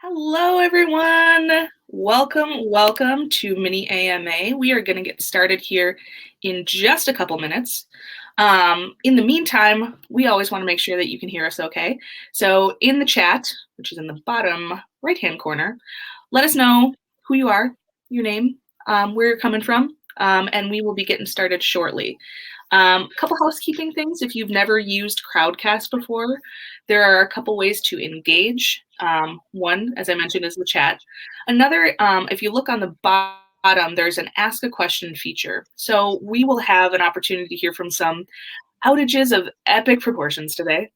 Hello, everyone. Welcome to Mini AMA. We are going to get started here in just a couple minutes. In the meantime, we always want to make sure that you can hear us okay. So in the chat, which is in the bottom right-hand corner, let us know who you are, your name, where you're coming from, and we will be getting started shortly. A couple housekeeping things. If you've never used Crowdcast before, there are a couple ways to engage. One, as I mentioned, is the chat. Another, if you look on the bottom, there's an Ask a Question feature. So we will have an opportunity to hear from some outages of epic proportions today,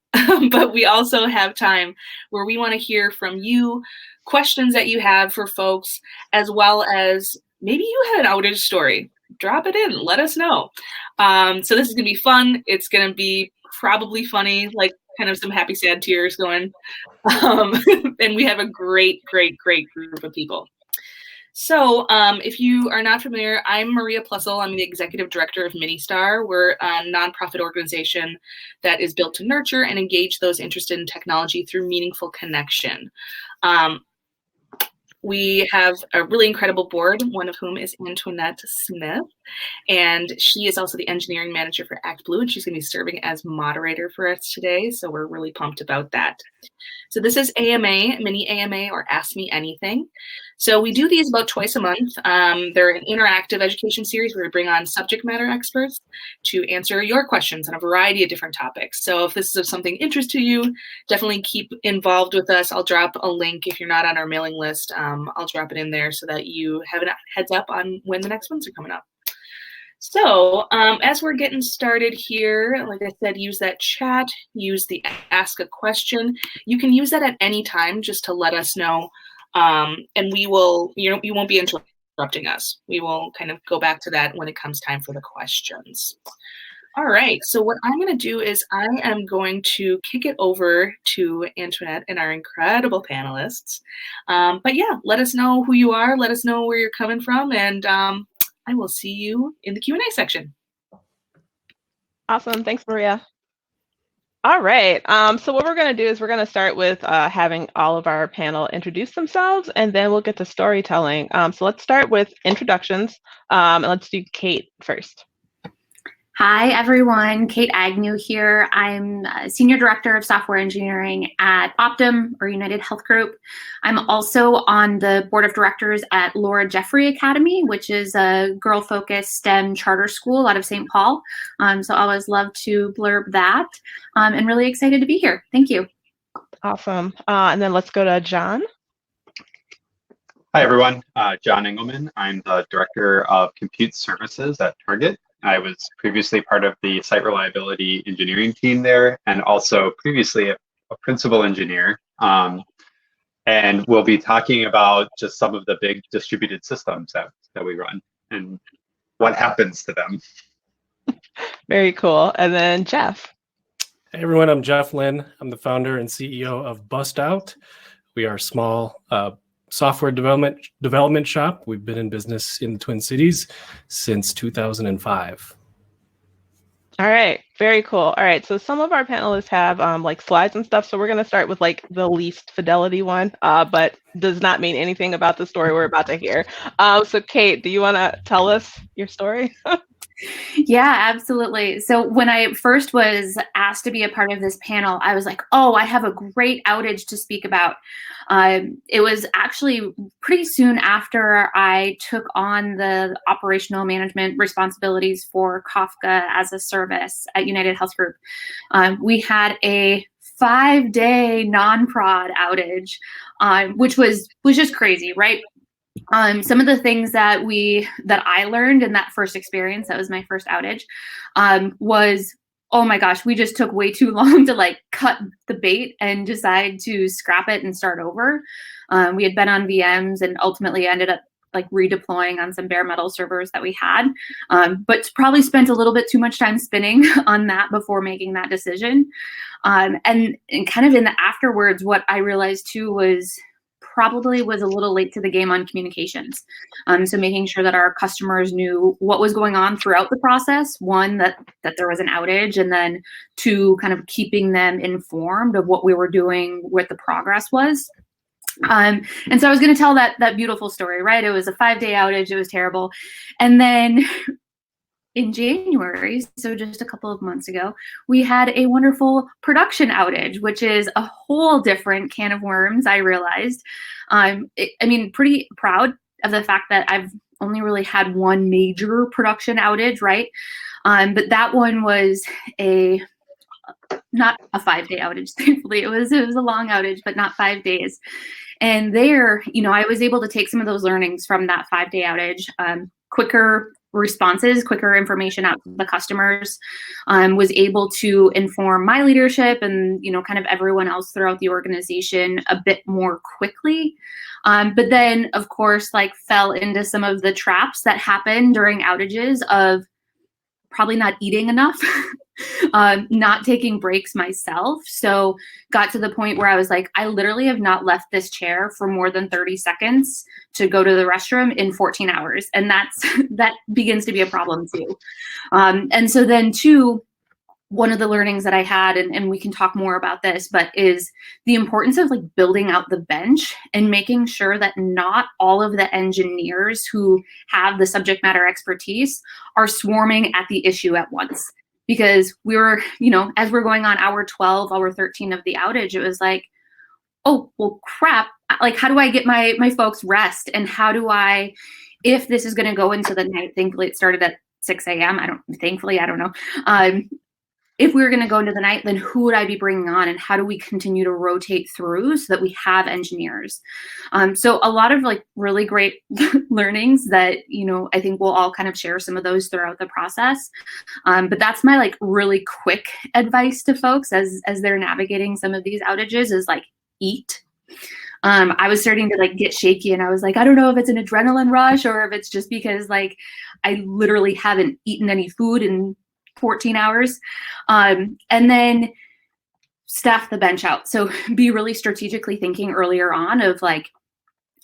but we also have time where we want to hear from you, questions that you have for folks, as well as maybe you had an outage story. Drop it in, let us know. So this is gonna be fun. It's gonna be probably funny, like kind of some happy, sad tears going. And we have a great group of people. So if you are not familiar, I'm Maria Plussel. I'm the Executive Director of Ministar. We're a nonprofit organization that is built to nurture and engage those interested in technology through meaningful connection. We have a really incredible board, one of whom is Antoinette Smith, and she is also the engineering manager for ActBlue, and she's going to be serving as moderator for us today, so we're really pumped about that. So this is AMA, Mini AMA, or Ask Me Anything. So we do these about twice a month. They're an interactive education series where we bring on subject matter experts to answer your questions on a variety of different topics. So if this is of something interest to you, definitely keep involved with us. I'll drop a link if you're not on our mailing list. I'll drop it in there so that you have a heads up on when the next ones are coming up. So as we're getting started here, like I said, use that chat, use the Ask a Question. You can use that at any time just to let us know, and we will, you won't be interrupting us. We will kind of go back to that when it comes time for the questions. All right, so what I'm going to do is I am going to kick it over to Antoinette and our incredible panelists. But yeah, let us know who you are, let us know where you're coming from, and I will see you in the Q&A section. Awesome. Thanks, Maria. All right. So what we're going to do is we're going to start with having all of our panel introduce themselves, and then we'll get to storytelling. So let's start with introductions. And let's do Kate first. Hi, everyone. Kate Agnew here. I'm Senior Director of Software Engineering at Optum, or United Health Group. I'm also on the board of directors at Laura Jeffrey Academy, which is a girl-focused STEM charter school out of St. Paul. So I always love to blurb that, and really excited to be here. Thank you. Awesome. And then let's go to John. Hi, everyone. John Engelman. I'm the Director of Compute Services at Target. I was previously part of the site reliability engineering team there, and also previously a principal engineer. And we'll be talking about just some of the big distributed systems that we run and what happens to them. Very cool. And then Jeff. Hey everyone, I'm Jeff Lynn. I'm the founder and CEO of Bust Out. We are a small software development shop. We've been in business in the Twin Cities since 2005. All right, very cool. All right, so some of our panelists have like slides and stuff, so we're going to start with like the least fidelity one, but does not mean anything about the story we're about to hear. So Kate, do you want to tell us your story? Yeah, absolutely. So when I first was asked to be a part of this panel, I was like, oh, I have a great outage to speak about. It was actually pretty soon after I took on the operational management responsibilities for Kafka as a service at United Health Group. We had a 5-day non-prod outage, which was just crazy, right? Some of the things that I learned in that first experience, that was my first outage, was, oh my gosh, we just took way too long to like cut the bait and decide to scrap it and start over. We had been on VMs and ultimately ended up like redeploying on some bare metal servers that we had, but probably spent a little bit too much time spinning on that before making that decision. And kind of in the afterwards, what I realized too was probably was a little late to the game on communications. So making sure that our customers knew what was going on throughout the process, one, that there was an outage, and then two, kind of keeping them informed of what we were doing, what the progress was. And so I was going to tell that beautiful story, right? It was a 5-day outage. It was terrible. And then in January, so just a couple of months ago, we had a wonderful production outage, which is a whole different can of worms, I realized. I mean, pretty proud of the fact that I've only really had one major production outage, right? But that one was not a 5-day outage, thankfully. It was a long outage, but not 5 days. And there, I was able to take some of those learnings from that 5-day outage, quicker responses, quicker information out to the customers, was able to inform my leadership and, kind of everyone else throughout the organization a bit more quickly. But then, of course, fell into some of the traps that happen during outages of probably not eating enough, not taking breaks myself. So got to the point where I was like, I literally have not left this chair for more than 30 seconds to go to the restroom in 14 hours. And that begins to be a problem too. And so then too, one of the learnings that I had, and we can talk more about this, but is the importance of building out the bench and making sure that not all of the engineers who have the subject matter expertise are swarming at the issue at once. Because we were, as we're going on hour 12, hour 13 of the outage, it was like, oh, well, crap. How do I get my folks rest? And how do I, if this is going to go into the night, thankfully it started at 6 a.m. I don't know. If we were going to go into the night, then who would I be bringing on, and how do we continue to rotate through so that we have engineers? So a lot of really great learnings that, I think we'll all kind of share some of those throughout the process. But that's my really quick advice to folks as they're navigating some of these outages is eat. I was starting to get shaky, and I was like, I don't know if it's an adrenaline rush or if it's just because I literally haven't eaten any food in 14 hours. And then staff the bench out. So be really strategically thinking earlier on of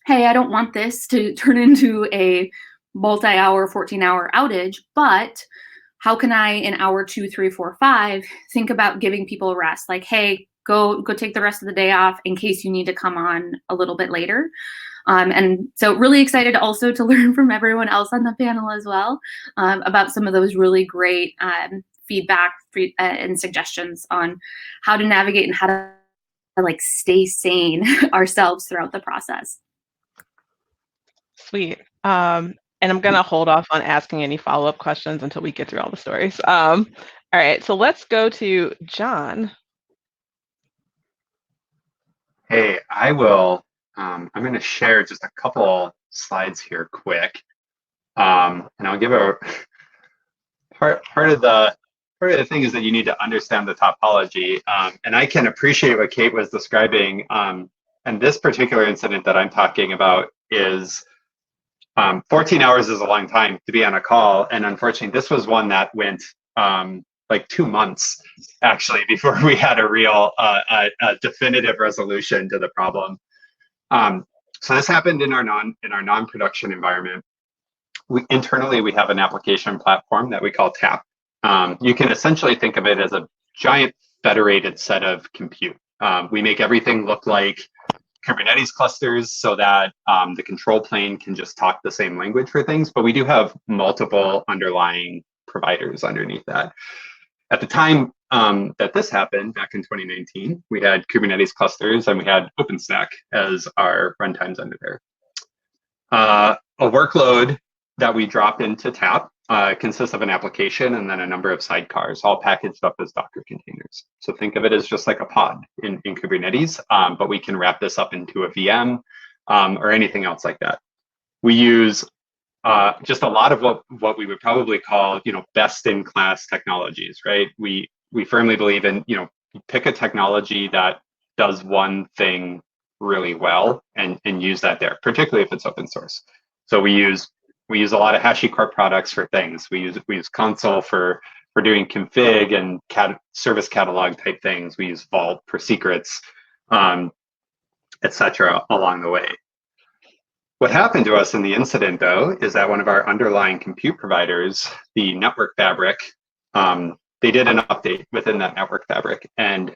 hey, I don't want this to turn into a multi-hour, 14-hour outage, but how can I, in hour 2, 3, 4, 5, think about giving people rest? Hey, go take the rest of the day off in case you need to come on a little bit later. And so really excited also to learn from everyone else on the panel as well about some of those really great feedback and suggestions on how to navigate and how to stay sane ourselves throughout the process. Sweet. And I'm going to hold off on asking any follow-up questions until we get through all the stories. All right, so let's go to John. Hey, I will. I'm going to share just a couple slides here quick, and I'll give a part of the thing is that you need to understand the topology, and I can appreciate what Kate was describing. And this particular incident that I'm talking about is 14 hours is a long time to be on a call, and unfortunately, this was one that went 2 months actually before we had a real definitive resolution to the problem. So this happened in our non-production environment. Internally, we have an application platform that we call TAP. You can essentially think of it as a giant federated set of compute. We make everything look like Kubernetes clusters so that the control plane can just talk the same language for things, but we do have multiple underlying providers underneath that. At the time that this happened, back in 2019, we had Kubernetes clusters and we had OpenStack as our runtimes under there. A workload that we drop into TAP consists of an application and then a number of sidecars, all packaged up as Docker containers. So think of it as just like a pod in Kubernetes, but we can wrap this up into a VM or anything else like that. We use just a lot of what we would probably call, best in class technologies, right? We firmly believe in, pick a technology that does one thing really well and use that there, particularly if it's open source. So we use a lot of HashiCorp products for things. We use Consul for doing config and service catalog type things. We use Vault for secrets, etc. along the way. What happened to us in the incident, though, is that one of our underlying compute providers, the network fabric, they did an update within that network fabric. And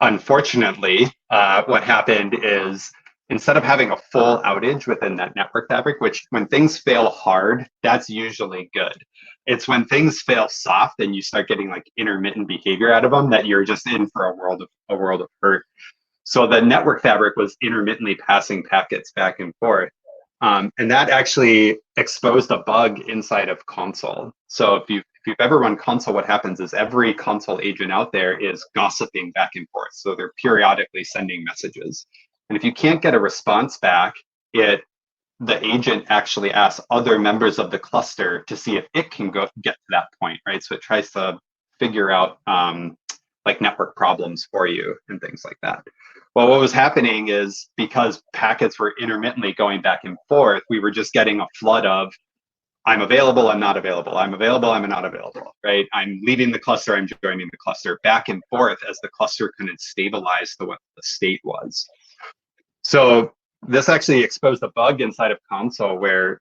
unfortunately, what happened is instead of having a full outage within that network fabric, which when things fail hard, that's usually good. It's when things fail soft and you start getting like intermittent behavior out of them that you're just in for a world of hurt. So the network fabric was intermittently passing packets back and forth. And that actually exposed a bug inside of console. So if you've ever run console, what happens is every console agent out there is gossiping back and forth. So they're periodically sending messages. And if you can't get a response back, the agent actually asks other members of the cluster to see if it can get to that point, right? So it tries to figure out like network problems for you and things like that. Well, what was happening is because packets were intermittently going back and forth, we were just getting a flood of, I'm available, I'm not available, I'm available, I'm not available, right? I'm leaving the cluster, I'm joining the cluster, back and forth as the cluster couldn't stabilize what the state was. So this actually exposed a bug inside of console where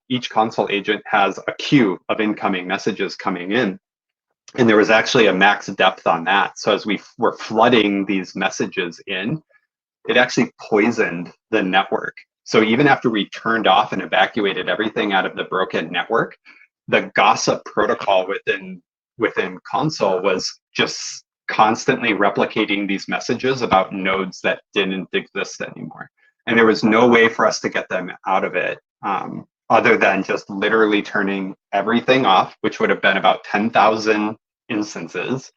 each console agent has a queue of incoming messages coming in. And there was actually a max depth on that. So as we were flooding these messages in, it actually poisoned the network. So even after we turned off and evacuated everything out of the broken network, the gossip protocol within console was just constantly replicating these messages about nodes that didn't exist anymore. And there was no way for us to get them out of it other than just literally turning everything off, which would have been about 10,000 instances,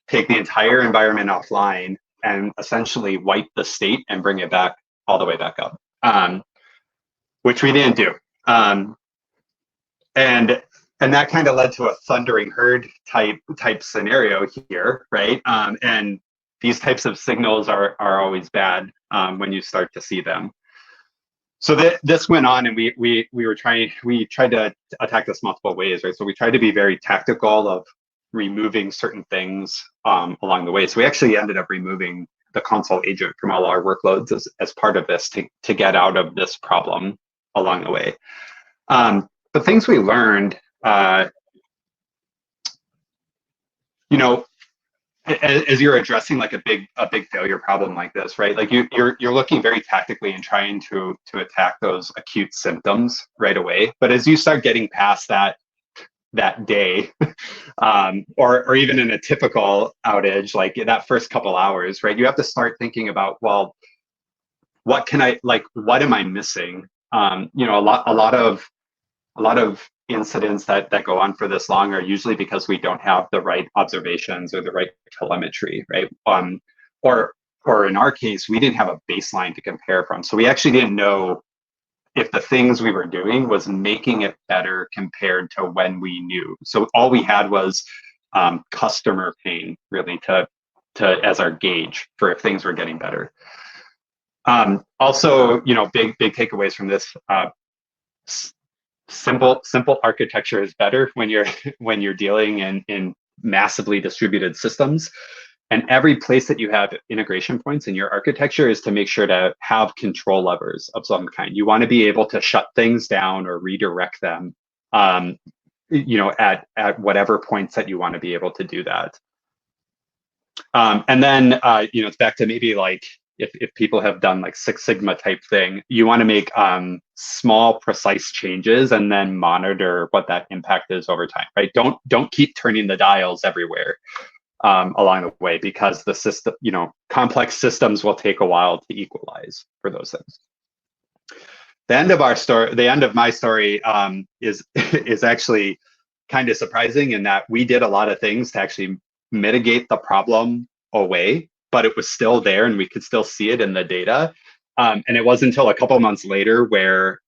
take the entire environment offline, and essentially wipe the state and bring it back all the way back up, which we didn't do. And that kind of led to a thundering herd type scenario here, right? And these types of signals are always bad when you start to see them. So this went on, and we tried to attack this multiple ways, right? So we tried to be very tactical of removing certain things along the way. So we actually ended up removing the console agent from all our workloads as part of this to get out of this problem along the way. But things we learned, you know, as you're addressing like a big failure problem like this, right? Like you're looking very tactically and trying to attack those acute symptoms right away. But as you start getting past that day, or even in a typical outage, like that first couple hours, right? You have to start thinking about, well, what am I missing? You know, a lot of incidents that go on for this long are usually because we don't have the right observations or the right telemetry, right? Or in our case, we didn't have a baseline to compare from. So we actually didn't know if the things we were doing was making it better compared to when we knew. So all we had was customer pain, really, to as our gauge for if things were getting better. Also, you know, big takeaways from this. Simple architecture is better when you're dealing in massively distributed systems. And every place that you have integration points in your architecture is to make sure to have control levers of some kind. You want to be able to shut things down or redirect them, you know, at whatever points that you want to be able to do that. And then, you know, it's back to maybe like if people have done like Six Sigma type thing, you want to make small, precise changes and then monitor what that impact is over time, right? Don't keep turning the dials everywhere along the way, because the system, you know, complex systems will take a while to equalize for those things. The end of my story is actually kind of surprising in that we did a lot of things to actually mitigate the problem away, but it was still there and we could still see it in the data. And it wasn't until a couple months later where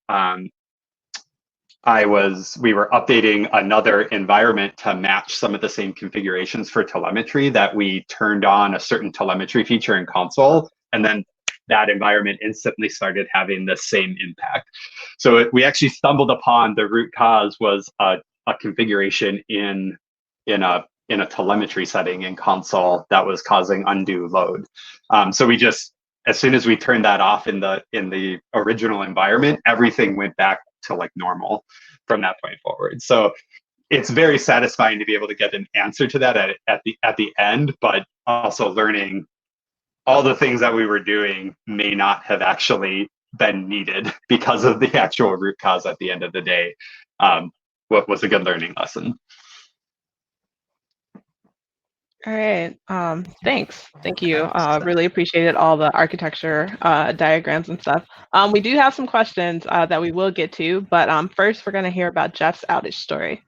we were updating another environment to match some of the same configurations for telemetry that we turned on a certain telemetry feature in console, and then that environment instantly started having the same impact. So we actually stumbled upon the root cause was a configuration in a telemetry setting in console that was causing undue load. So we just, as soon as we turned that off in the original environment, everything went back to like normal from that point forward. So it's very satisfying to be able to get an answer to that at the end, but also learning all the things that we were doing may not have actually been needed because of the actual root cause at the end of the day. What was a good learning lesson. All right, thanks. Thank you. Really appreciated all the architecture diagrams and stuff. We do have some questions that we will get to, but first we're going to hear about Jeff's outage story.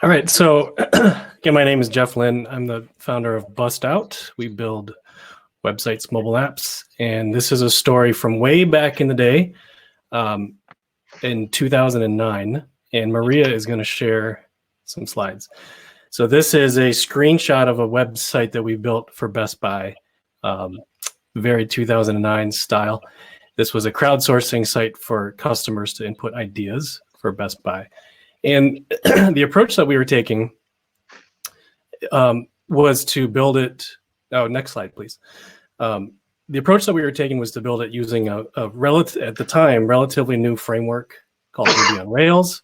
All right, so again, my name is Jeff Lynn. I'm the founder of BustOut. We build websites, mobile apps, and this is a story from way back in the day, in 2009, and Maria is going to share some slides. So this is a screenshot of a website that we built for Best Buy, very 2009 style. This was a crowdsourcing site for customers to input ideas for Best Buy. And the approach that we were taking was to build it. Oh, next slide, please. The approach that we were taking was to build it using a at the time, relatively new framework called Ruby on Rails.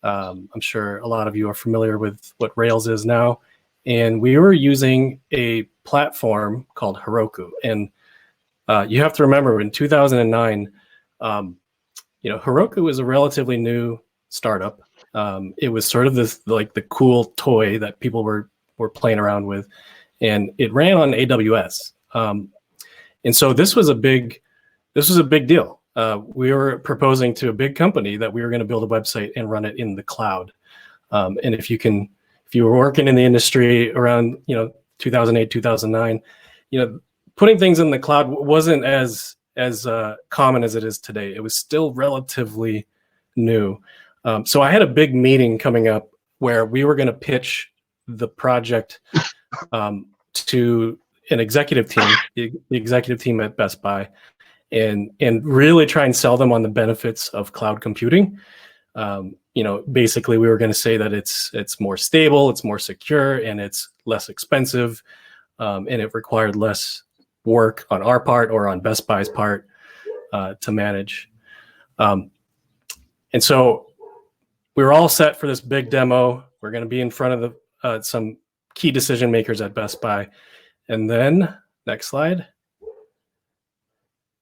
I'm sure a lot of you are familiar with what Rails is now. And we were using a platform called Heroku. And you have to remember, in 2009, Heroku was a relatively new startup. It was sort of this like the cool toy that people were playing around with, and it ran on AWS. And so this was a big deal. We were proposing to a big company that we were going to build a website and run it in the cloud. And if you were working in the industry around 2008, 2009, putting things in the cloud wasn't as common as it is today. It was still relatively new. So I had a big meeting coming up where we were going to pitch the project to an executive team, the executive team at Best Buy, and really try and sell them on the benefits of cloud computing. Basically we were going to say that it's more stable, it's more secure, and it's less expensive, and it required less work on our part or on Best Buy's part to manage. And so we were all set for this big demo. We're going to be in front of some key decision makers at Best Buy. And then, next slide.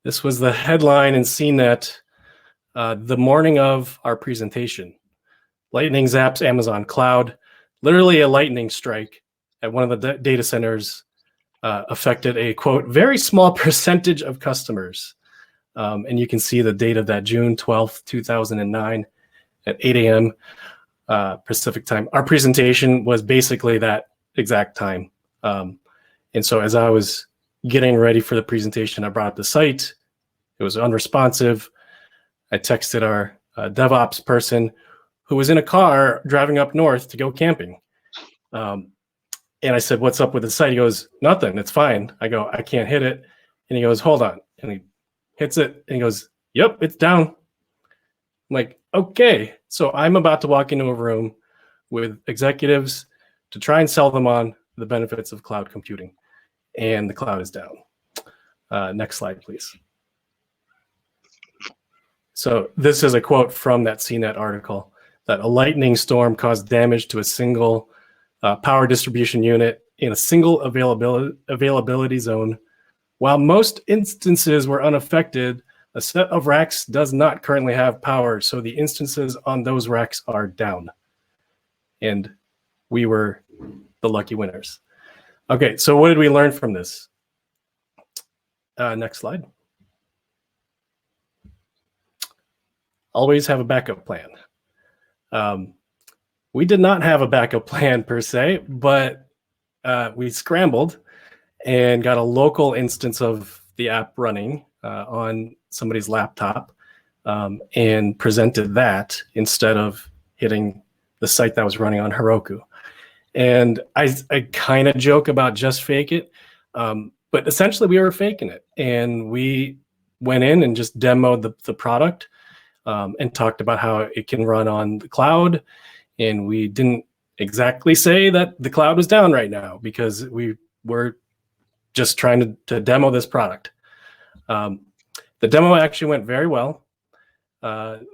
This was the headline in CNET the morning of our presentation. Lightning zaps Amazon Cloud. Literally a lightning strike at one of the data centers affected a, quote, very small percentage of customers. And you can see the date of that, June 12th, 2009 at 8 a.m. Pacific time. Our presentation was basically that exact time. And so as I was getting ready for the presentation, I brought up the site. It was unresponsive. I texted our DevOps person who was in a car driving up north to go camping. And I said, "What's up with the site?" He goes, "Nothing, it's fine." I go, "I can't hit it." And he goes, "Hold on." And he hits it and he goes, "Yep, it's down." I'm like, okay. So I'm about to walk into a room with executives to try and sell them on the benefits of cloud computing. And the cloud is down. Next slide, please. So this is a quote from that CNET article, that a lightning storm caused damage to a single power distribution unit in a single availability zone. While most instances were unaffected, a set of racks does not currently have power, so the instances on those racks are down. And we were the lucky winners. Okay, so what did we learn from this? Next slide. Always have a backup plan. We did not have a backup plan per se, but we scrambled and got a local instance of the app running on somebody's laptop and presented that instead of hitting the site that was running on Heroku. And I kind of joke about just fake it, but essentially we were faking it. And we went in and just demoed the product and talked about how it can run on the cloud. And we didn't exactly say that the cloud was down right now because we were just trying to demo this product. The demo actually went very well.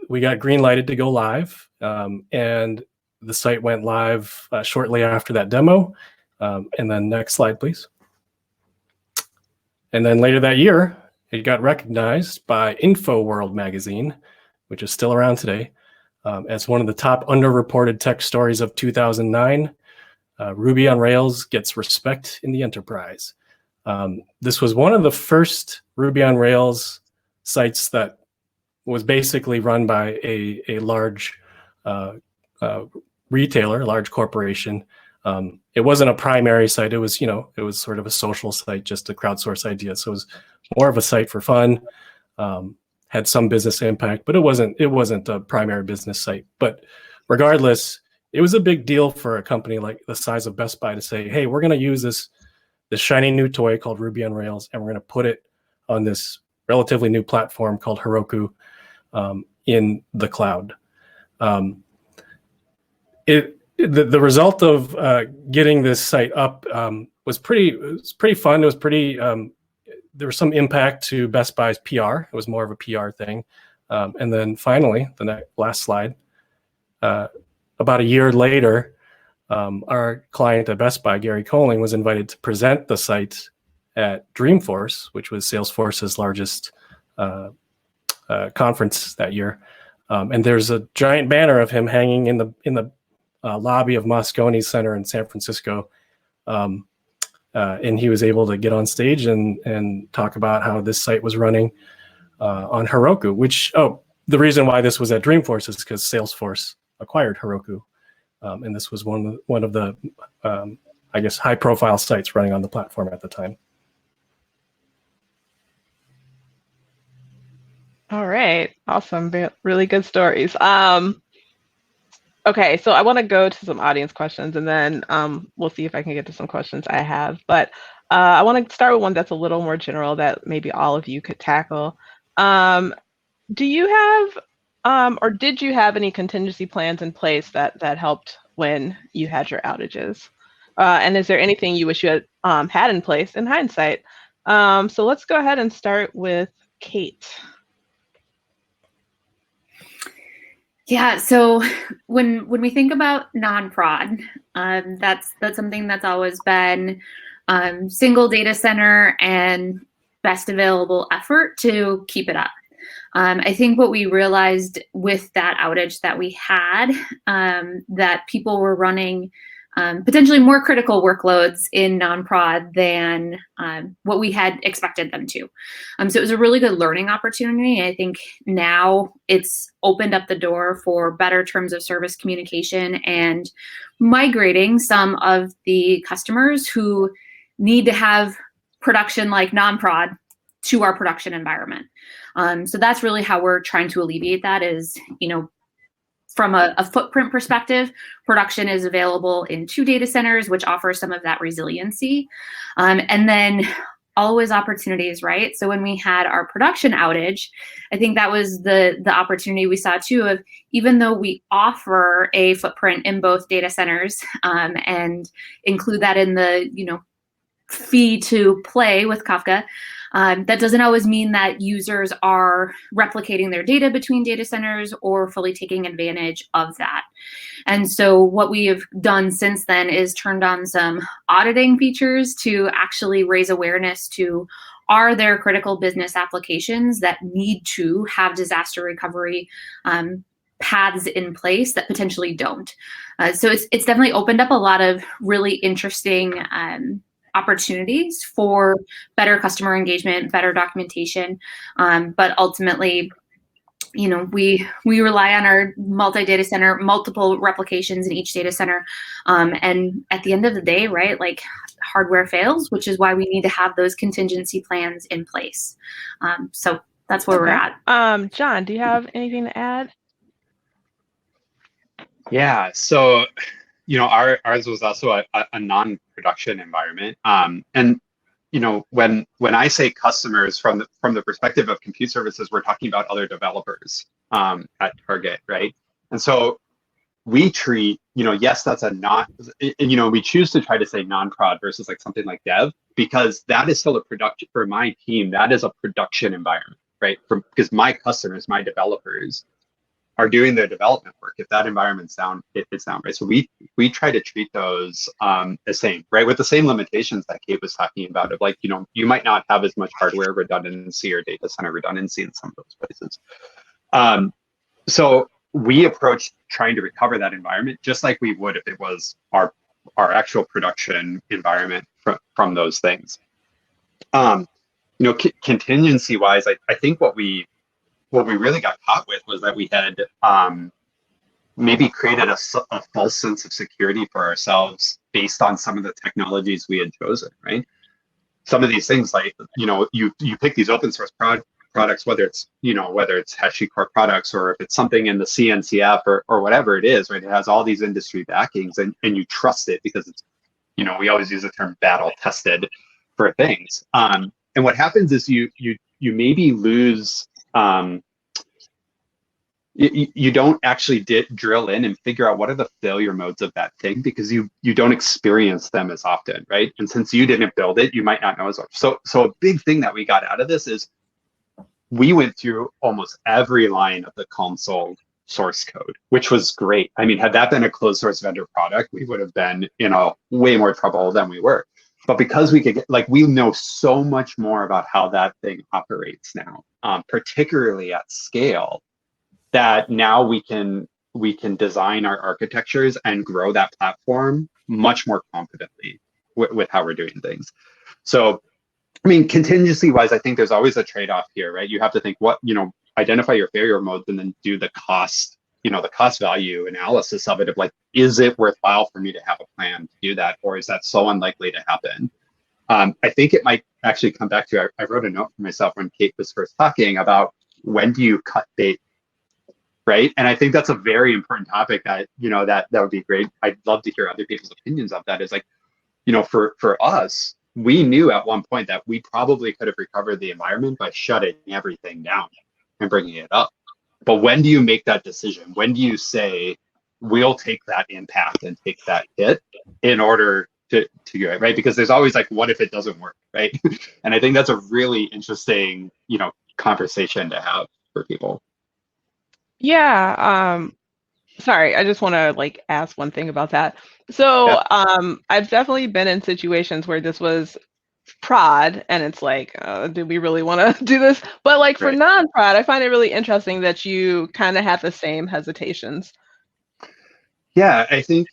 We got green lighted to go live, and the site went live shortly after that demo. And then next slide, please. And then later that year, it got recognized by InfoWorld magazine, which is still around today, as one of the top underreported tech stories of 2009. Ruby on Rails gets respect in the enterprise. This was one of the first Ruby on Rails sites that was basically run by a large retailer, a large corporation. It wasn't a primary site. It was, it was sort of a social site, just a crowdsource idea. So it was more of a site for fun, had some business impact, but it wasn't a primary business site. But regardless, it was a big deal for a company like the size of Best Buy to say, hey, we're going to use this shiny new toy called Ruby on Rails, and we're going to put it on this relatively new platform called Heroku in the cloud. The result of getting this site up was pretty fun. It was pretty. There was some impact to Best Buy's PR. It was more of a PR thing, and then finally, the last slide. About a year later, our client at Best Buy, Gary Coling, was invited to present the site at Dreamforce, which was Salesforce's largest conference that year. And there's a giant banner of him hanging in the lobby of Moscone Center in San Francisco. And he was able to get on stage and talk about how this site was running on Heroku, which, the reason why this was at Dreamforce is because Salesforce acquired Heroku. And this was one of the, I guess, high profile sites running on the platform at the time. All right, awesome, really good stories. Okay, so I want to go to some audience questions, and then we'll see if I can get to some questions I have. But I want to start with one that's a little more general that maybe all of you could tackle. Do you have, or did you have any contingency plans in place that helped when you had your outages? And is there anything you wish you had had in place in hindsight? So let's go ahead and start with Kate. Yeah, so when we think about non-prod, that's something that's always been single data center and best available effort to keep it up. I think what we realized with that outage that we had, that people were running potentially more critical workloads in non-prod than what we had expected them to. So it was a really good learning opportunity. I think now it's opened up the door for better terms of service communication and migrating some of the customers who need to have production like non-prod to our production environment. So that's really how we're trying to alleviate that is, from a footprint perspective, production is available in 2 data centers, which offers some of that resiliency. And then always opportunities, right? So when we had our production outage, I think that was the opportunity we saw too of, even though we offer a footprint in both data centers and include that in the, fee to play with Kafka, that doesn't always mean that users are replicating their data between data centers or fully taking advantage of that. And so what we have done since then is turned on some auditing features to actually raise awareness to, are there critical business applications that need to have disaster recovery paths in place that potentially don't? So it's definitely opened up a lot of really interesting opportunities for better customer engagement, better documentation, but ultimately, we rely on our multi-data center, multiple replications in each data center, and at the end of the day, right, like hardware fails, which is why we need to have those contingency plans in place. So that's where we're at. John, do you have anything to add? Yeah, so ours was also a non-production environment, and when I say customers from the perspective of compute services, we're talking about other developers at Target, right? And so we treat, yes, that's a not, and we choose to try to say non-prod versus like something like dev, because that is still a production for my team. That is a production environment, right? Because my customers, my developers, are doing their development work. If that environment's down, it's down, right? So we try to treat those the same, right? With the same limitations that Kate was talking about of like, you might not have as much hardware redundancy or data center redundancy in some of those places. So we approach trying to recover that environment just like we would if it was our actual production environment from those things. Contingency wise, I think what we really got caught with was that we had maybe created a false sense of security for ourselves based on some of the technologies we had chosen, right? Some of these things, like, you pick these open source products, whether it's HashiCorp products or if it's something in the CNCF or whatever it is, right? It has all these industry backings and you trust it because it's, we always use the term battle tested for things. And what happens is you maybe lose, you don't actually drill in and figure out what are the failure modes of that thing because you don't experience them as often, right? And since you didn't build it, you might not know as much. So a big thing that we got out of this is we went through almost every line of the console source code, which was great. I mean, had that been a closed source vendor product, we would have been in way more trouble than we were. But because we could we know so much more about how that thing operates now, particularly at scale, that now we can design our architectures and grow that platform much more confidently with how we're doing things. So, I mean, contingency wise, I think there's always a trade-off here, right? You have to think identify your failure modes and then do the cost, the cost value analysis of it of is it worthwhile for me to have a plan to do that? Or is that so unlikely to happen? I think it might actually come back to, I wrote a note for myself when Kate was first talking about when do you cut bait, right? And I think that's a very important topic that, that would be great. I'd love to hear other people's opinions of that. Is for us, we knew at one point that we probably could have recovered the environment by shutting everything down and bringing it up. But when do you make that decision? When do you say, we'll take that impact and take that hit in order to do it, right? Because there's always what if it doesn't work, right? And I think that's a really interesting, conversation to have for people. Yeah. Sorry, I just want to ask one thing about that. So yeah. I've definitely been in situations where this was prod and it's do we really want to do this? But for non-prod, I find it really interesting that you kind of have the same hesitations. Yeah, I think,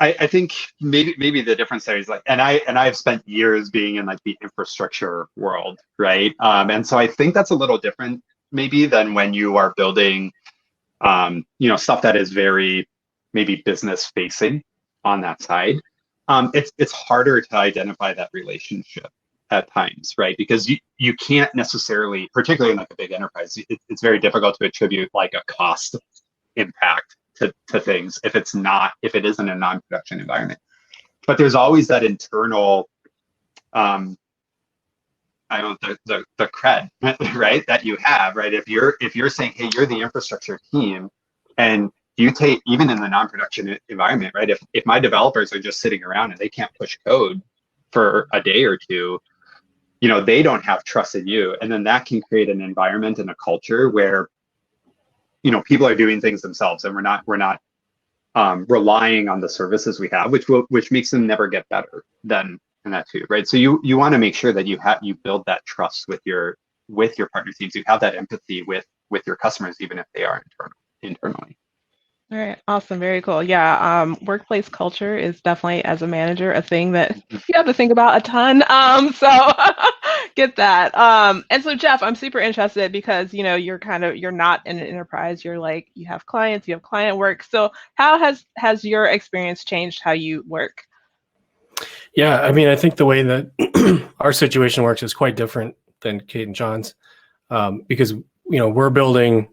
I think maybe the difference there is and I've spent years being in the infrastructure world, right? And so I think that's a little different maybe than when you are building stuff that is very maybe business facing on that side. It's harder to identify that relationship at times, right? Because you can't necessarily, particularly in a big enterprise, it's very difficult to attribute a cost impact to things if it isn't a non-production environment. But there's always that internal the cred, right, that you have, right? If you're saying, hey, you're the infrastructure team, and you take, even in the non-production environment, right? If my developers are just sitting around and they can't push code for a day or two, they don't have trust in you, and then that can create an environment and a culture where, people are doing things themselves, and we're not relying on the services we have, which makes them never get better than. And that too, right? So you want to make sure that you build that trust with your partner teams. You have that empathy with your customers, even if they are internally. All right, awesome, very cool. Yeah, workplace culture is definitely, as a manager, a thing that you have to think about a ton. So get that. And so Jeff, I'm super interested because you're not in an enterprise. You're you have clients, you have client work. So how has your experience changed how you work? Yeah, I mean, I think the way that our situation works is quite different than Kate and John's, because we're building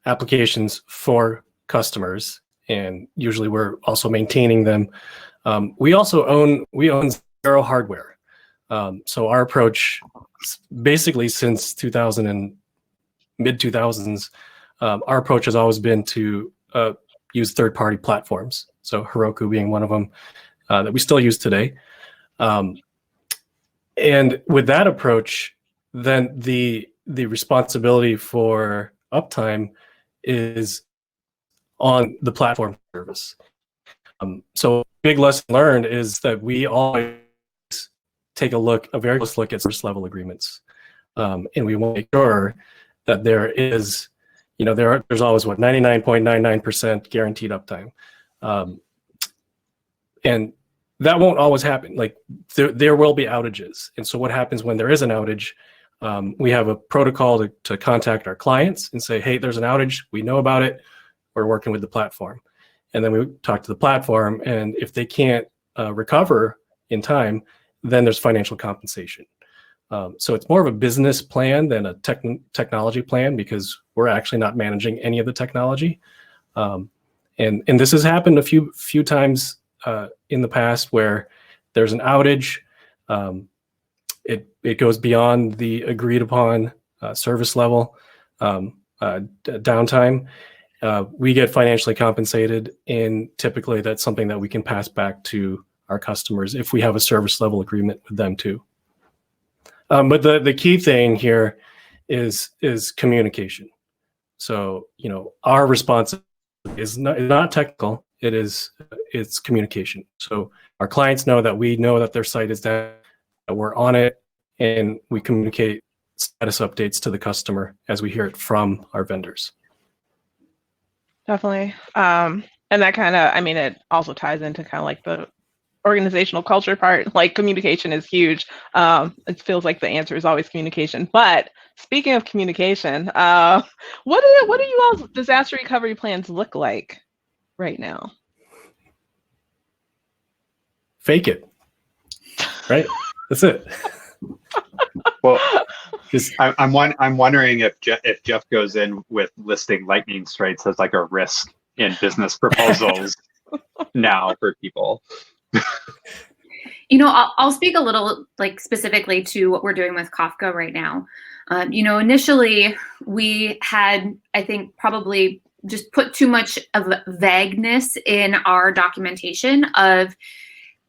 applications for customers, and usually we're also maintaining them. We own zero hardware, so our approach, basically since 2000 and mid 2000s, our approach has always been to use third-party platforms. So Heroku being one of them. That we still use today. And with that approach, then the responsibility for uptime is on the platform service. So big lesson learned is that we always take a very close look at service level agreements. And we want to make sure that there is, there's always 99.99% guaranteed uptime. And that won't always happen. Like there will be outages. And so what happens when there is an outage, we have a protocol to contact our clients and say, hey, there's an outage. We know about it. We're working with the platform. And then we talk to the platform. And if they can't recover in time, then there's financial compensation. So it's more of a business plan than a technology plan, because we're actually not managing any of the technology. And this has happened a few times in the past where there's an outage. It goes beyond the agreed upon service level downtime. We get financially compensated, and typically that's something that we can pass back to our customers if we have a service level agreement with them too. But the key thing here is communication. So, our response is not technical. It's communication. So our clients know that their site is down, that we're on it, and we communicate status updates to the customer as we hear it from our vendors. Definitely. And that it also ties into kind of like the organizational culture part. Like communication is huge. It feels like the answer is always communication. But speaking of communication, what do you all's disaster recovery plans look like right now? Fake it, right? That's it. Well, I'm wondering if Jeff goes in with listing lightning strikes as like a risk in business proposals now for people. I'll speak a little specifically to what we're doing with Kafka right now. Initially we had, I think, probably just put too much of vagueness in our documentation of,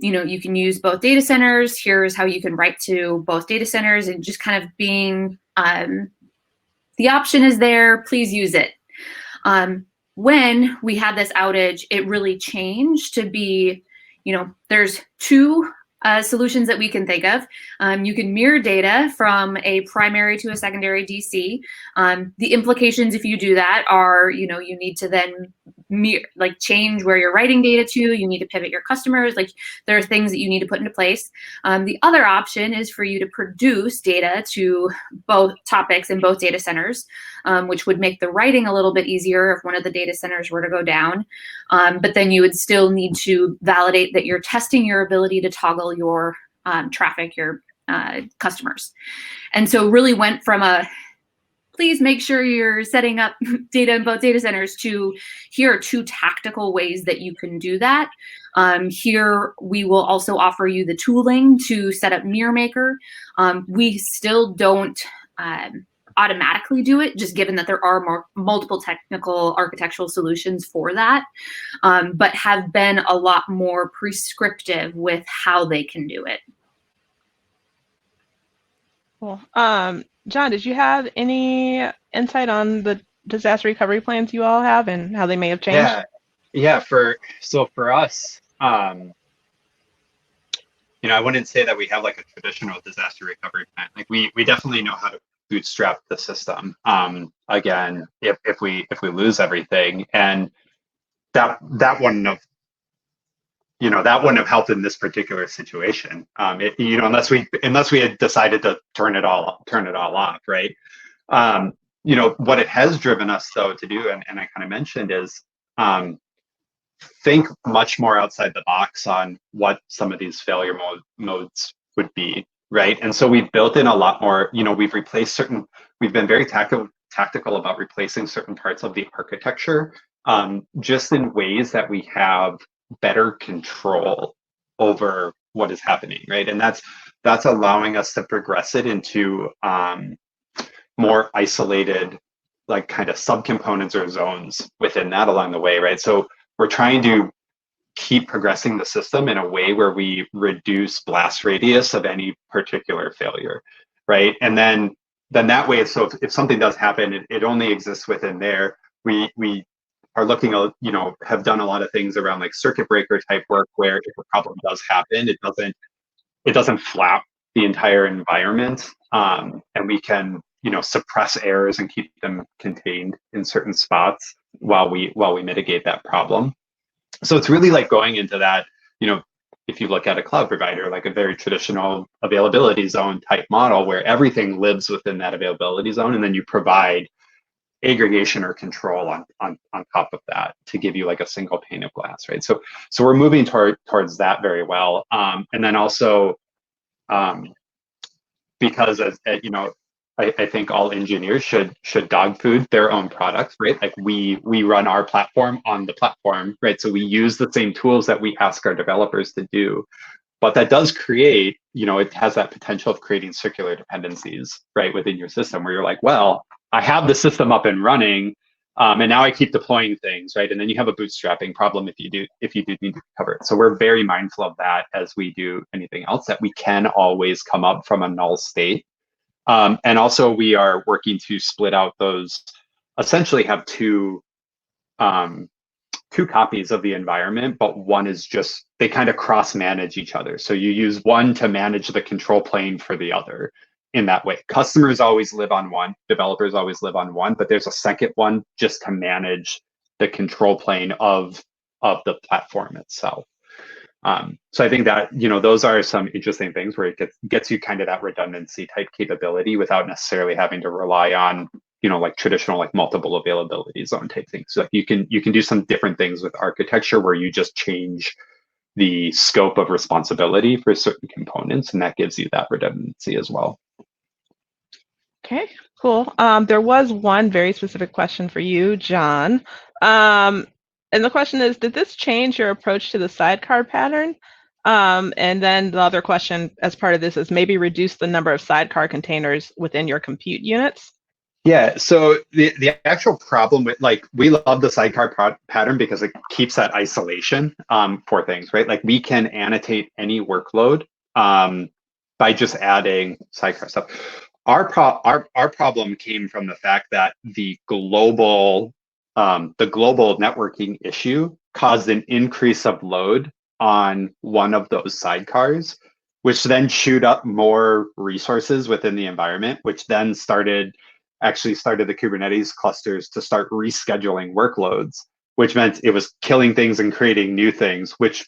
you can use both data centers. Here's how you can write to both data centers, and just kind of being, the option is there, please use it. When we had this outage, it really changed to be, there's two solutions that we can think of. You can mirror data from a primary to a secondary DC. The implications if you do that are, you need to then change where you're writing data to. You need to pivot your customers. There are things that you need to put into place. The other option is for you to produce data to both topics in both data centers, which would make the writing a little bit easier if one of the data centers were to go down. But then you would still need to validate that you're testing your ability to toggle your traffic, your customers. And so really went from please make sure you're setting up data in both data centers to here are two tactical ways that you can do that. Here we will also offer you the tooling to set up Mirror Maker. We still don't automatically do it, just given that there are multiple technical architectural solutions for that, but have been a lot more prescriptive with how they can do it. Cool. John, did you have any insight on the disaster recovery plans you all have and how they may have changed? Yeah. For us, I wouldn't say that we have like a traditional disaster recovery plan. Like we definitely know how to bootstrap the system. Again, if we lose everything, and that wouldn't have helped in this particular situation. Unless we had decided to turn it all off, right? What it has driven us though to do, and I kind of mentioned, is think much more outside the box on what some of these failure modes would be, right? And so we've built in a lot more. We've been very tactical about replacing certain parts of the architecture, just in ways that we have better control over what is happening, right? And that's allowing us to progress it into more isolated, like kind of subcomponents or zones within that along the way, right? So we're trying to keep progressing the system in a way where we reduce blast radius of any particular failure, right? And then that way, so if something does happen, it only exists within there. We are looking at, have done a lot of things around like circuit breaker type work, where if a problem does happen, it doesn't flap the entire environment, and we can suppress errors and keep them contained in certain spots while we mitigate that problem. So it's really like going into that, if you look at a cloud provider, like a very traditional availability zone type model where everything lives within that availability zone, and then you provide aggregation or control on top of that to give you like a single pane of glass, right? So we're moving towards that very well, and then also because I think all engineers should dog food their own products, right? Like we run our platform on the platform, right? So we use the same tools that we ask our developers to do, but that does create, it has that potential of creating circular dependencies, right, within your system, where you're like, well, I have the system up and running, and now I keep deploying things, right? And then you have a bootstrapping problem if you do need to cover it. So we're very mindful of that as we do anything else, that we can always come up from a null state. And also we are working to split out those, essentially have two copies of the environment, but one is just, they kind of cross manage each other. So you use one to manage the control plane for the other in that way. Customers always live on one, developers always live on one, but there's a second one just to manage the control plane of the platform itself. So I think that, those are some interesting things where it gets you kind of that redundancy type capability without necessarily having to rely on, like traditional, like multiple availability zone type things. So you can do some different things with architecture where you just change the scope of responsibility for certain components, and that gives you that redundancy as well. Okay, cool. There was one very specific question for you, John. And the question is, did this change your approach to the sidecar pattern? And then the other question as part of this is maybe reduce the number of sidecar containers within your compute units. Yeah, so the actual problem with, like, we love the sidecar pattern because it keeps that isolation for things, right? Like we can annotate any workload by just adding sidecar stuff. Our problem came from the fact that the global networking issue caused an increase of load on one of those sidecars, which then chewed up more resources within the environment, which then started the Kubernetes clusters to start rescheduling workloads, which meant it was killing things and creating new things, which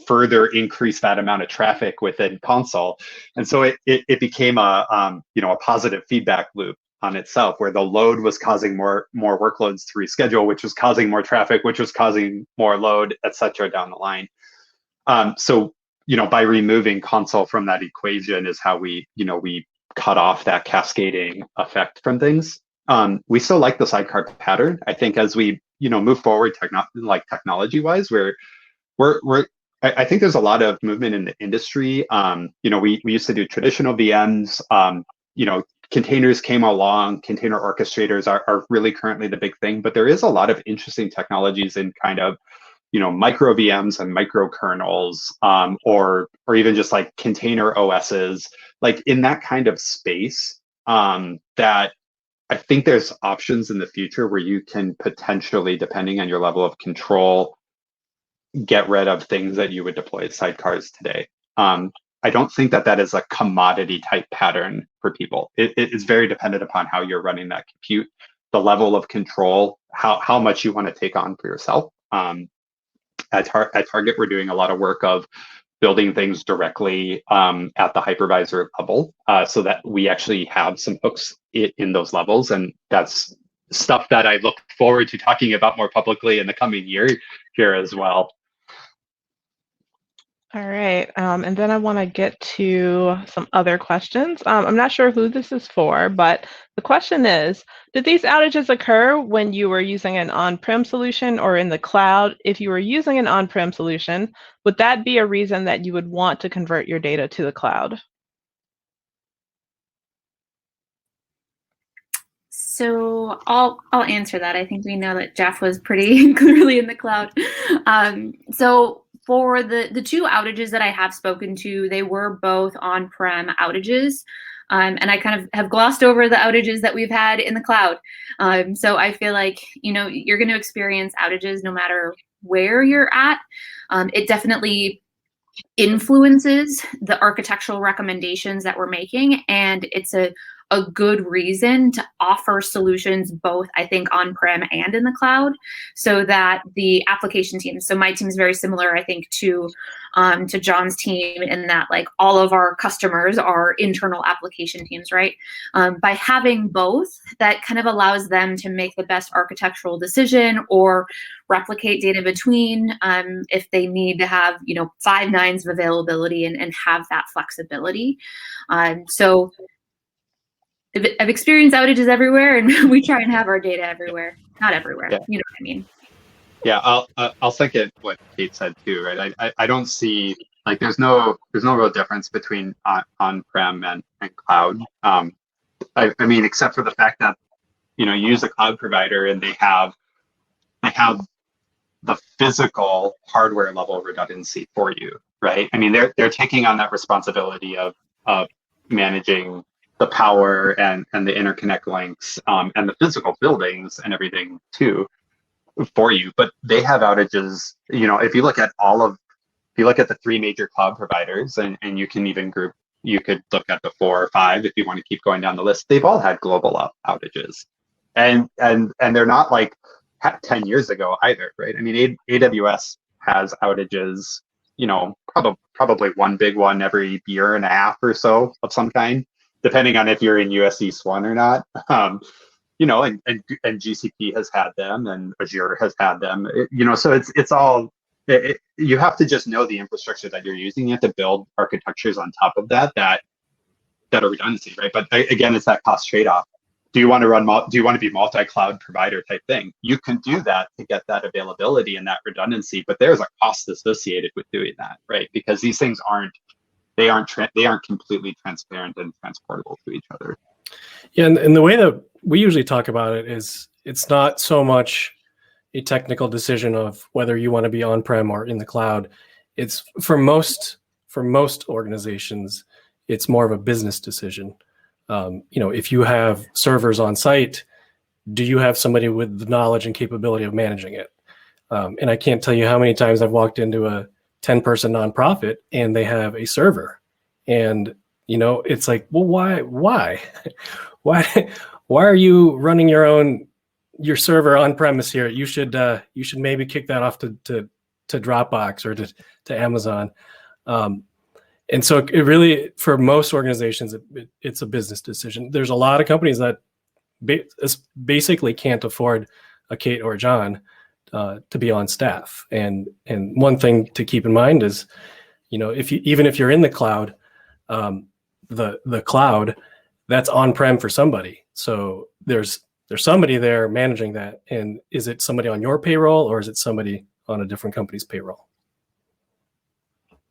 further increased that amount of traffic within console. And so it became a positive feedback loop on itself, where the load was causing more workloads to reschedule, which was causing more traffic, which was causing more load, et cetera, down the line. So by removing console from that equation is how we cut off that cascading effect from things. We still like the sidecar pattern. I think as we move forward technology wise, I think there's a lot of movement in the industry. We used to do traditional VMs. Containers came along. Container orchestrators are really currently the big thing, but there is a lot of interesting technologies in kind of micro VMs and micro kernels, or even just like container OSs, like in that kind of space, that I think there's options in the future where you can potentially, depending on your level of control, get rid of things that you would deploy as sidecars today. I don't think that is a commodity type pattern for people. It is very dependent upon how you're running that compute, the level of control, how much you want to take on for yourself. At Target, we're doing a lot of work of building things directly at the hypervisor level, so that we actually have some hooks in those levels. And that's stuff that I look forward to talking about more publicly in the coming year here as well. All right, and then I want to get to some other questions. I'm not sure who this is for, but the question is, did these outages occur when you were using an on-prem solution or in the cloud? If you were using an on-prem solution, would that be a reason that you would want to convert your data to the cloud? So I'll answer that. I think we know that Jeff was pretty clearly in the cloud. So for the two outages that I have spoken to, they were both on-prem outages. And I kind of have glossed over the outages that we've had in the cloud. So I feel like, you're going to experience outages no matter where you're at. It definitely influences the architectural recommendations that we're making, and it's a good reason to offer solutions both, I think, on-prem and in the cloud, so that the application teams, so my team is very similar, I think, to John's team, in that like all of our customers are internal application teams, right? By having both, that kind of allows them to make the best architectural decision or replicate data between if they need to have 5 nines of availability and have that flexibility. So I've experienced outages everywhere, and we try and have our data everywhere. Not everywhere, yeah. You know what I mean? Yeah, I'll second what Kate said too, right? I don't see, like, there's no real difference between on-prem and cloud. I mean, except for the fact that you use a cloud provider and they have the physical hardware level redundancy for you, right? I mean, they're taking on that responsibility of managing the power and the interconnect links and the physical buildings and everything too for you. But they have outages. If you look at the 3 major cloud providers, and you can even you could look at the 4 or 5 if you want to keep going down the list. They've all had global outages, and they're not like 10 years ago either, right? I mean, AWS has outages, probably one big one every year and a half or so of some kind, depending on if you're in US East 1 or not. And GCP has had them, and Azure has had them. So it's all, you have to just know the infrastructure that you're using. You have to build architectures on top of that are redundancy, right? But again, it's that cost trade-off. Do you want to be multi-cloud provider type thing? You can do that to get that availability and that redundancy, but there's a cost associated with doing that, right? Because these things aren't completely transparent and transportable to each other. Yeah, and the way that we usually talk about it is, it's not so much a technical decision of whether you want to be on-prem or in the cloud. It's for most organizations, it's more of a business decision. If you have servers on site, do you have somebody with the knowledge and capability of managing it? And I can't tell you how many times I've walked into a 10-person nonprofit and they have a server, and it's like, well, why are you running your server on premise here? You should maybe kick that off to Dropbox or to Amazon. And so it really, for most organizations, it's a business decision. There's a lot of companies that basically can't afford a Kate or a John to be on staff. And one thing to keep in mind is, even if you're in the cloud, the cloud, that's on-prem for somebody. So there's somebody there managing that. And is it somebody on your payroll, or is it somebody on a different company's payroll?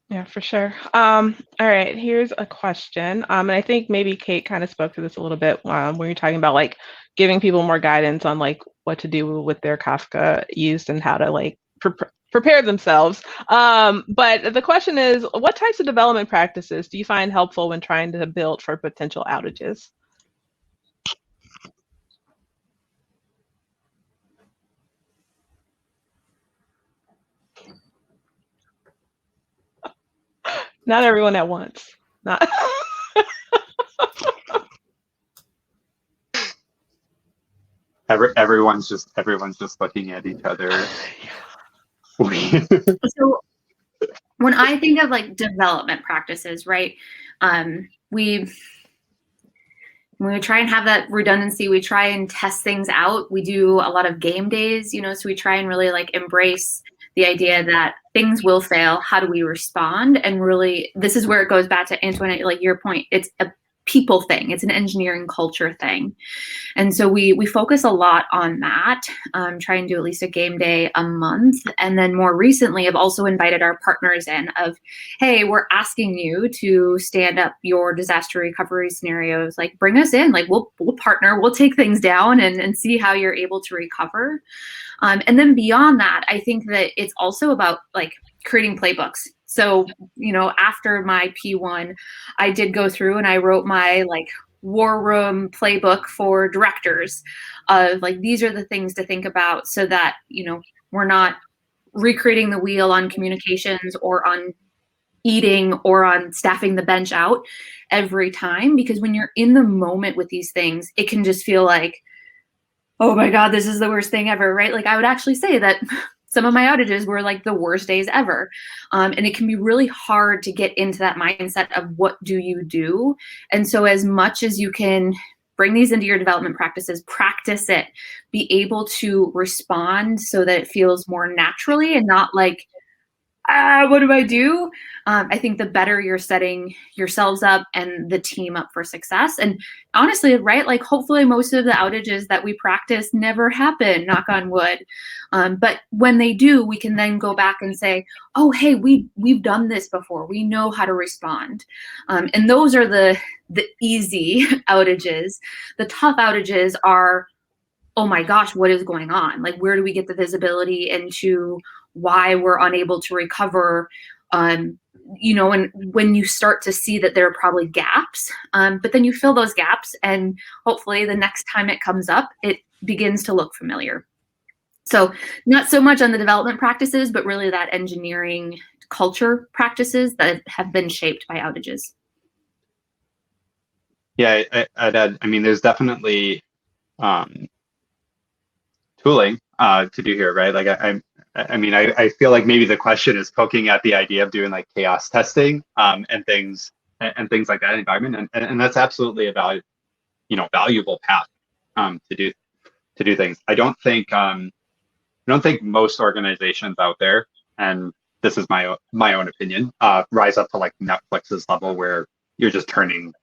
Yeah, for sure. All right, here's a question. And I think maybe Kate kind of spoke to this a little bit when you're talking about like giving people more guidance on like what to do with their Kafka use and how to like prepare themselves. But the question is, what types of development practices do you find helpful when trying to build for potential outages? Not everyone at once. Not. Everyone's just looking at each other. So when I think of like development practices, right? When we try and have that redundancy, we try and test things out. We do a lot of game days, so we try and really like embrace the idea that things will fail. How do we respond? And really, this is where it goes back to Antoinette, like your point. It's a people thing. It's an engineering culture thing. And so we focus a lot on that, try and do at least a game day a month. And then more recently, I've also invited our partners in of, hey, we're asking you to stand up your disaster recovery scenarios, like bring us in, like we'll partner, we'll take things down and see how you're able to recover. And then beyond that, I think that it's also about like creating playbooks. So, after my P1, I did go through and I wrote my like war room playbook for directors of like, these are the things to think about so that, we're not recreating the wheel on communications or on eating or on staffing the bench out every time. Because when you're in the moment with these things, it can just feel like, oh my God, this is the worst thing ever, right? Like I would actually say that some of my outages were like the worst days ever. And it can be really hard to get into that mindset of what do you do? And so as much as you can bring these into your development practices, practice it, be able to respond so that it feels more naturally and not like, what do I do? I think the better you're setting yourselves up and the team up for success. And honestly, right, like hopefully most of the outages that we practice never happen, knock on wood. But when they do, we can then go back and say, oh, hey, we've done this before. We know how to respond. And those are the easy outages. The tough outages are, oh my gosh, what is going on? Like, where do we get the visibility into why we're unable to recover? And when you start to see that there are probably gaps, but then you fill those gaps and hopefully the next time it comes up, it begins to look familiar. So not so much on the development practices, but really that engineering culture practices that have been shaped by outages. Yeah, I'd add, there's definitely tooling to do here, right? Like I feel like maybe the question is poking at the idea of doing like chaos testing and things like that in environment, and that's absolutely a valuable path to do things. I don't think most organizations out there, and this is my own opinion, rise up to like Netflix's level where you're just turning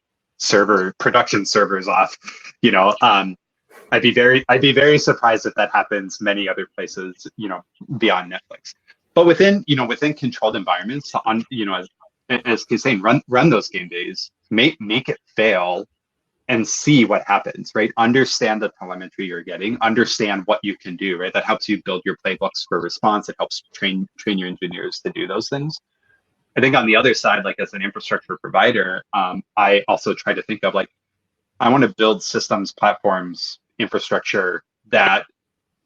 production servers off. I'd be very surprised if that happens many other places, beyond Netflix. But within controlled environments, as he's saying, run those game days, make it fail, and see what happens, right? Understand the telemetry you're getting, understand what you can do, right? That helps you build your playbooks for response. It helps train your engineers to do those things. I think on the other side, like as an infrastructure provider, I also try to think of like, I want to build systems, platforms, infrastructure that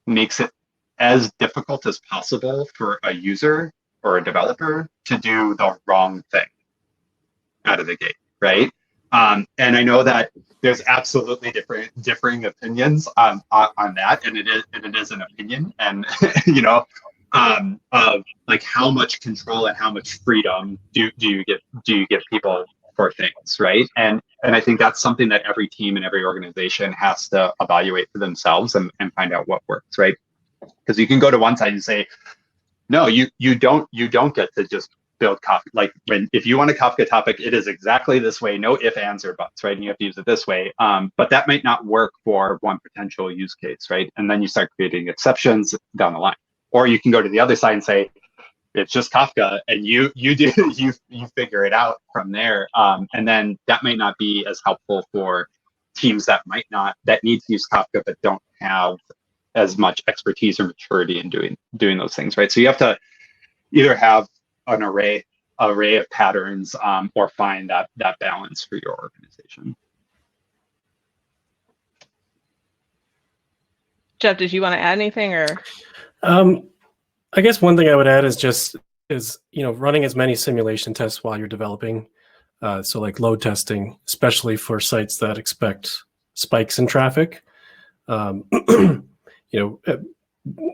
makes it as difficult as possible for a user or a developer to do the wrong thing out of the gate, right? And I know that there's absolutely differing opinions on that, and it is an opinion, and of like how much control and how much freedom do you give people for things, right? And I think that's something that every team and every organization has to evaluate for themselves and find out what works, right? Because you can go to one side and say, no, you don't get to just build Kafka. Like if you want a Kafka topic, it is exactly this way, no ifs, ands, or buts, right? And you have to use it this way. But that might not work for one potential use case, right? And then you start creating exceptions down the line. Or you can go to the other side and say, it's just Kafka, and you figure it out from there. And then that might not be as helpful for teams that need to use Kafka but don't have as much expertise or maturity in doing those things, right? So you have to either have an array of patterns or find that balance for your organization. Jeff, did you want to add anything, or? I guess one thing I would add is running as many simulation tests while you're developing. So like load testing, especially for sites that expect spikes in traffic.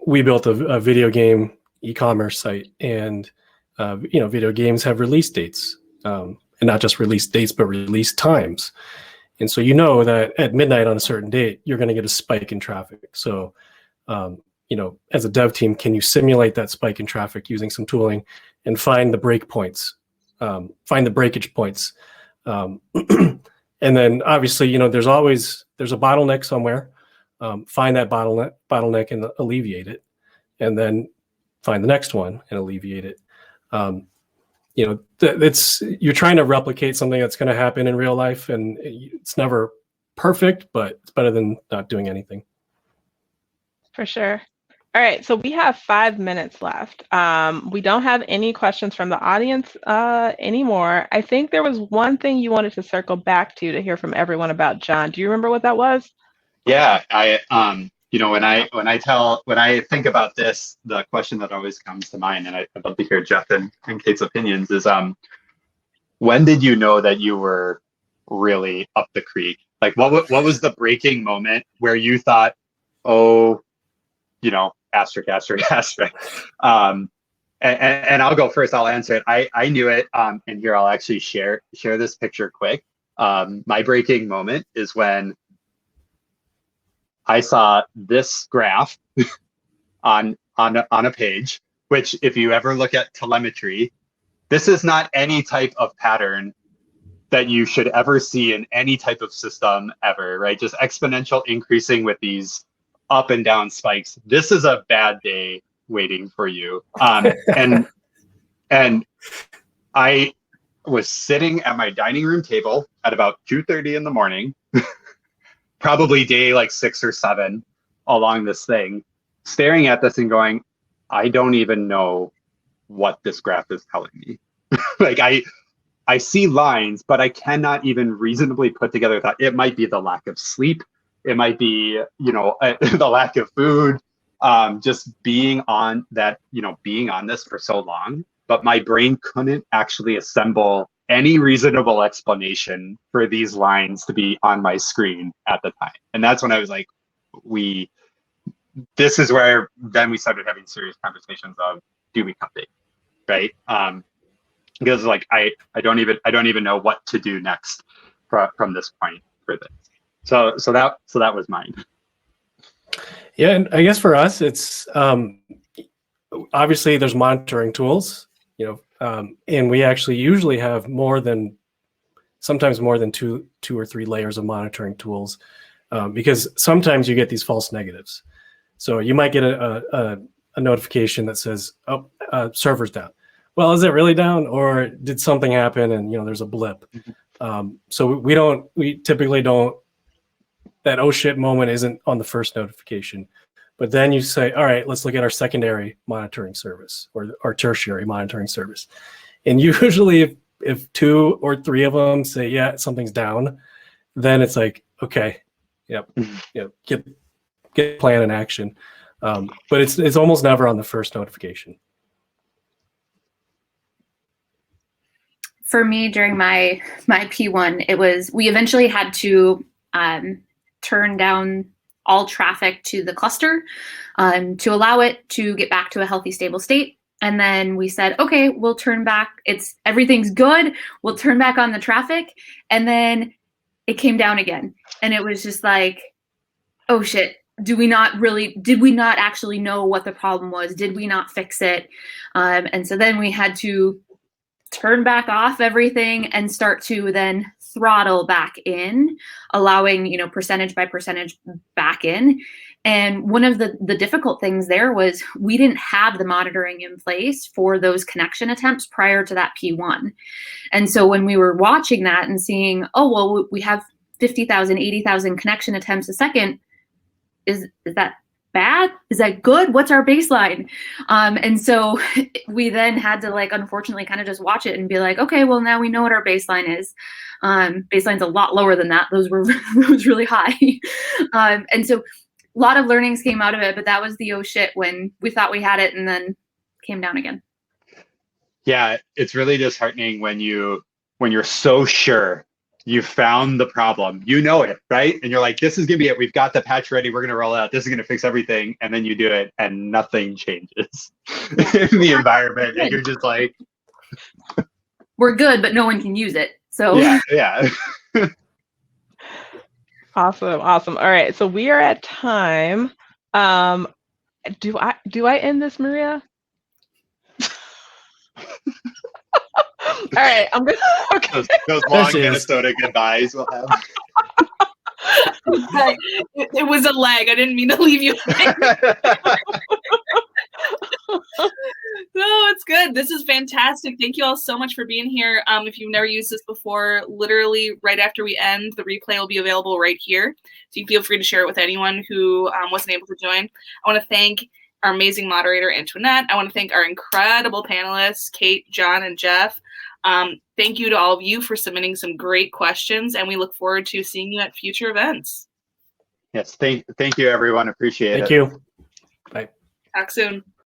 We built a video game e-commerce site, and video games have release dates, and not just release dates, but release times. And so that at midnight on a certain date, you're going to get a spike in traffic. So as a dev team, can you simulate that spike in traffic using some tooling and find the break points, find the breakage points? And then obviously, there's a bottleneck somewhere. Find that bottleneck and alleviate it, and then find the next one and alleviate it. You're trying to replicate something that's going to happen in real life, and it's never perfect, but it's better than not doing anything. For sure. All right, so we have 5 minutes left. We don't have any questions from the audience anymore. I think there was one thing you wanted to circle back to hear from everyone about John. Do you remember what that was? Yeah, when I think about this, the question that always comes to mind, and I'd love to hear Jeff and Kate's opinions, is when did you know that you were really up the creek? Like, what was the breaking moment where you thought, oh, asterisk, asterisk, asterisk. And I'll go first. I'll answer it. I knew it. And here I'll actually share this picture quick. My breaking moment is when I saw this graph on a page, which if you ever look at telemetry, this is not any type of pattern that you should ever see in any type of system ever, right? Just exponential increasing with these up and down spikes. This is a bad day waiting for you. And I was sitting at my dining room table at about 2:30 in the morning, probably day like 6 or 7 along this thing, staring at this and going, I don't even know what this graph is telling me. Like I see lines, but I cannot even reasonably put together that it might be the lack of sleep. It might be, the lack of food, just being on that, being on this for so long. But my brain couldn't actually assemble any reasonable explanation for these lines to be on my screen at the time. And that's when I was like, this is where then we started having serious conversations of, do we update, right? Because like I don't even know what to do next from this point for this. So that was mine. Yeah, and I guess for us, it's obviously there's monitoring tools, and we actually usually have sometimes more than two or three layers of monitoring tools, because sometimes you get these false negatives. So you might get a notification that says, "Oh, server's down." Well, is it really down, or did something happen and there's a blip? So we typically don't. That oh shit moment isn't on the first notification, but then you say, all right, let's look at our secondary monitoring service or our tertiary monitoring service. And usually if 2 or 3 of them say, yeah, something's down, then it's like, okay, yep, get plan in action. But it's almost never on the first notification. For me, during my P1, we eventually had to turn down all traffic to the cluster to allow it to get back to a healthy, stable state. And then we said, okay, we'll turn back. Everything's good. We'll turn back on the traffic. And then it came down again. And it was just like, oh shit, did we not actually know what the problem was? Did we not fix it? And so then we had to turn back off everything and start to then throttle back in, allowing, percentage by percentage back in. And one of the difficult things there was we didn't have the monitoring in place for those connection attempts prior to that P1. And so when we were watching that and seeing, oh, well, we have 50,000, 80,000 connection attempts a second, is that bad? Is that good? What's our baseline? And so we then had to unfortunately kind of just watch it and be like, okay, well, now we know what our baseline is. Baseline's a lot lower than that. Those were really high. And so a lot of learnings came out of it, but that was the oh shit when we thought we had it and then came down again. Yeah, it's really disheartening when you're so sure you found the problem, it, right? And you're like, this is gonna be it. We've got the patch ready. We're gonna roll out. This is gonna fix everything. And then you do it and nothing changes in the environment. And you're just like, we're good, but no one can use it. So yeah. Awesome. All right, so we are at time. Do I end this, Maria? All right, I'm gonna. Okay. Those long Minnesota goodbyes we'll have. It was a lag. I didn't mean to leave you. No, it's good. This is fantastic. Thank you all so much for being here. If you've never used this before, literally right after we end, the replay will be available right here. So you feel free to share it with anyone who wasn't able to join. I want to thank our amazing moderator, Antoinette. I want to thank our incredible panelists, Kate, John, and Jeff. Thank you to all of you for submitting some great questions, and we look forward to seeing you at future events. Yes, thank you, everyone. Appreciate it. Thank you. Bye. Talk soon.